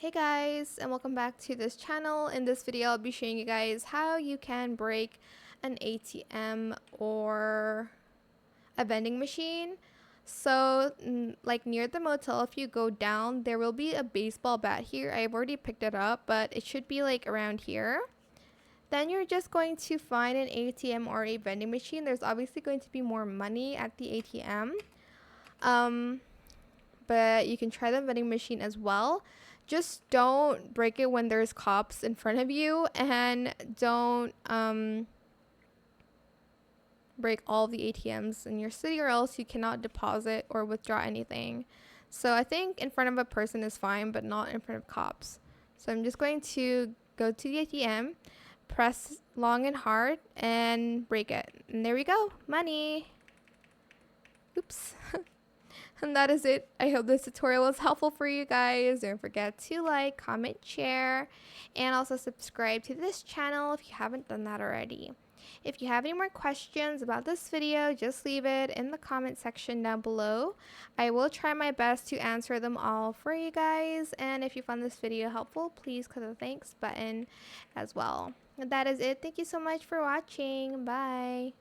Hey guys, and welcome back to this channel. In this video I'll be showing you guys how you can break an ATM or a vending machine. So like near the motel, if you go down, there will be a baseball bat here. I've already picked it up, but it should be like around here. Then you're just going to find an ATM or a vending machine. There's obviously going to be more money at the ATM, but you can try the vending machine as well. Just don't break it when there's cops in front of you, and don't break all the ATMs in your city, or else you cannot deposit or withdraw anything. So I think in front of a person is fine, but not in front of cops. So I'm just going to go to the ATM, press long and hard, and break it. And there we go, money. Oops. And that is it. I hope this tutorial was helpful for you guys. Don't forget to like, comment, share, and also subscribe to this channel if you haven't done that already. If you have any more questions about this video, just leave it in the comment section down below. I will try my best to answer them all for you guys. And if you found this video helpful, please click the thanks button as well. And that is it. Thank you so much for watching. Bye.